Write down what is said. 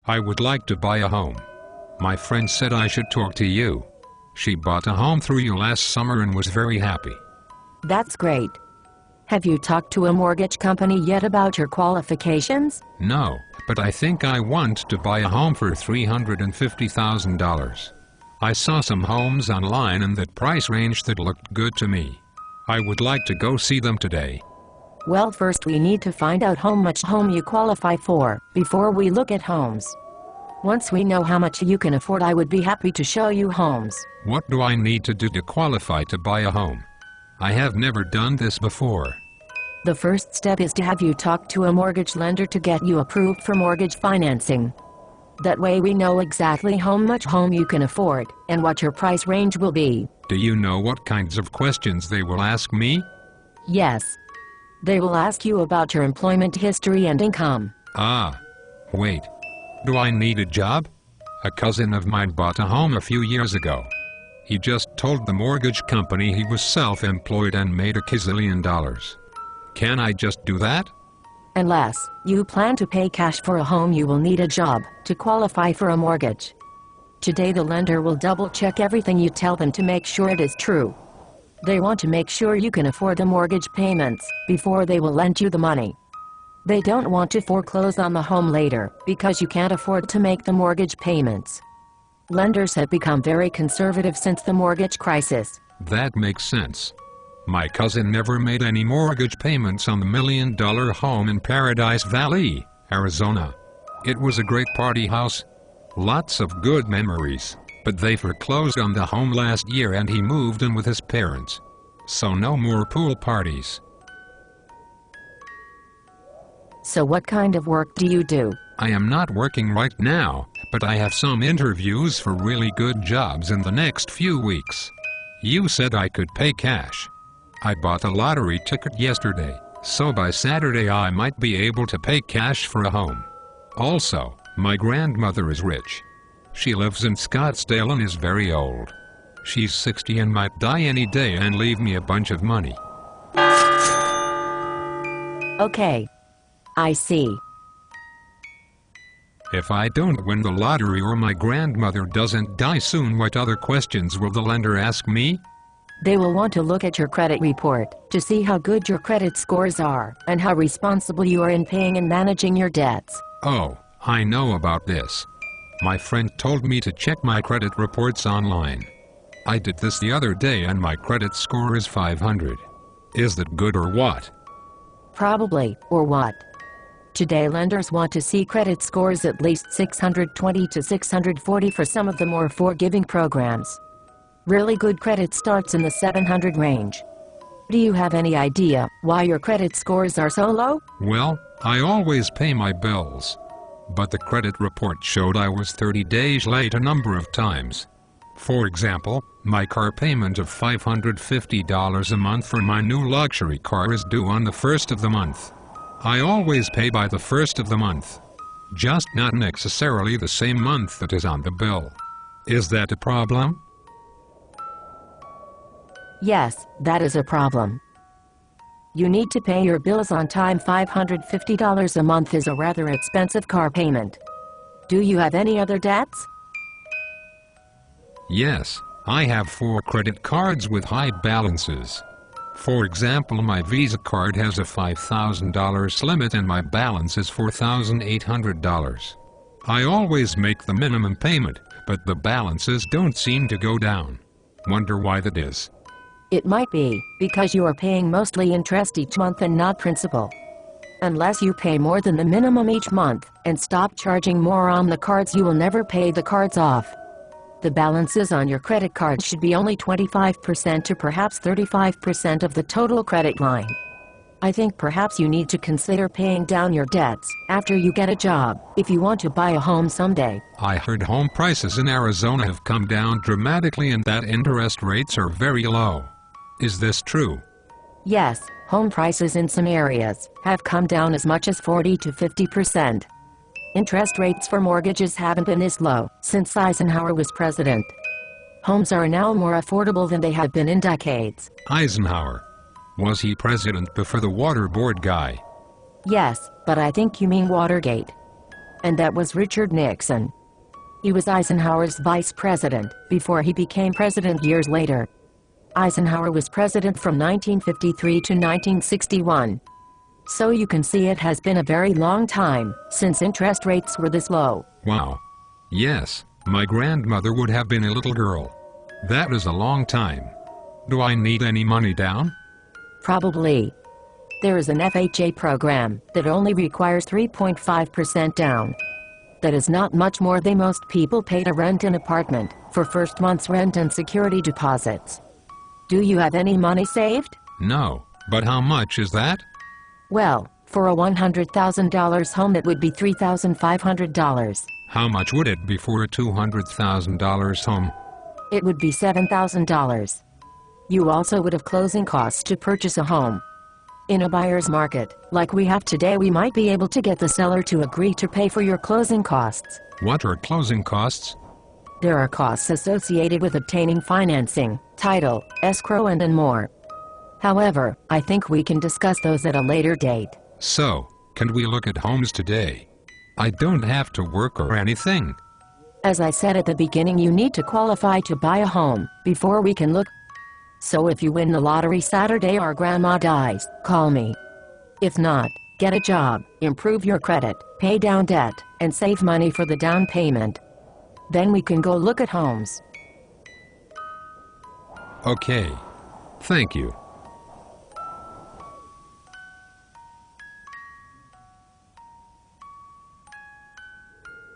I would like to buy a home. My friend said I should talk to you. She bought a home through you last summer and was very happy. That's great. Have you talked to a mortgage company yet about your qualifications? No, but I think I want to buy a home for $350,000. I saw some homes online in that price range that looked good to me. I would like to go see them today. Well, first we need to find out how much home you qualify for before we look at homes. Once we know how much you can afford, I would be happy to show you homes. What do I need to do to qualify to buy a home? I have never done this before. The first step is to have you talk to a mortgage lender to get you approved for mortgage financing. That way we know exactly how much home you can afford and what your price range will be. Do you know what kinds of questions they will ask me? Yes. They will ask you about your employment history and income. Ah. Wait. Do I need a job? A cousin of mine bought a home a few years ago. He just told the mortgage company he was self-employed and made $1 gazillion. Can I just do that? Unless you plan to pay cash for a home, you will need a job to qualify for a mortgage. Today the lender will double-check everything you tell them to make sure it is true. They want to make sure you can afford the mortgage payments before they will lend you the money. They don't want to foreclose on the home later because you can't afford to make the mortgage payments. Lenders have become very conservative since the mortgage crisis. That makes sense. My cousin never made any mortgage payments on the $1 million home in Paradise Valley, Arizona. It was a great party house. Lots of good memories. But they foreclosed on the home last year and he moved in with his parents. So no more pool parties. So what kind of work do you do? I am not working right now, but I have some interviews for really good jobs in the next few weeks. You said I could pay cash. I bought a lottery ticket yesterday, so by Saturday I might be able to pay cash for a home. Also, my grandmother is rich. She lives in Scottsdale and is very old. She's 60 and might die any day and leave me a bunch of money. Okay. I see. If I don't win the lottery or my grandmother doesn't die soon, what other questions will the lender ask me? They will want to look at your credit report to see how good your credit scores are and how responsible you are in paying and managing your debts. Oh, I know about this. My friend told me to check my credit reports online. I did this the other day and my credit score is 500. Is that good or what? Probably, or what? Today lenders want to see credit scores at least 620 to 640 for some of the more forgiving programs. Really good credit starts in the 700 range. Do you have any idea why your credit scores are so low? Well, I always pay my bills. But the credit report showed I was 30 days late a number of times. For example, my car payment of $550 a month for my new luxury car is due on the 1st of the month. I always pay by the 1st of the month. Just not necessarily the same month that is on the bill. Is that a problem? Yes, that is a problem. You need to pay your bills on time. $550 a month is a rather expensive car payment. Do you have any other debts? Yes, I have 4 credit cards with high balances. For example, my Visa card has a $5,000 limit and my balance is $4,800. I always make the minimum payment, but the balances don't seem to go down. Wonder why that is. It might be because you are paying mostly interest each month and not principal. Unless you pay more than the minimum each month and stop charging more on the cards, you will never pay the cards off. The balances on your credit card should be only 25% to perhaps 35% of the total credit line. I think perhaps you need to consider paying down your debts after you get a job if you want to buy a home someday. I heard home prices in Arizona have come down dramatically and that interest rates are very low. Is this true? Yes, home prices in some areas have come down as much as 40 to 50%. Interest rates for mortgages haven't been this low since Eisenhower was president. Homes are now more affordable than they have been in decades. Eisenhower? Was he president before the water board guy? Yes, but I think you mean Watergate. And that was Richard Nixon. He was Eisenhower's vice president before he became president years later. Eisenhower was president from 1953 to 1961. So you can see it has been a very long time since interest rates were this low. Wow. Yes, my grandmother would have been a little girl. That is a long time. Do I need any money down? Probably. There is an FHA program that only requires 3.5% down. That is not much more than most people pay to rent an apartment for first month's rent and security deposits. Do you have any money saved? No, but how much is that? Well, for a $100,000 home it would be $3,500. How much would it be for a $200,000 home? It would be $7,000. You also would have closing costs to purchase a home. In a buyer's market, like we have today, we might be able to get the seller to agree to pay for your closing costs. What are closing costs? There are costs associated with obtaining financing, title, escrow, and more. However, I think we can discuss those at a later date. So, can we look at homes today? I don't have to work or anything. As I said at the beginning, you need to qualify to buy a home before we can look. So if you win the lottery Saturday or grandma dies, call me. If not, get a job, improve your credit, pay down debt, and save money for the down payment. Then we can go look at homes. Okay. Thank you.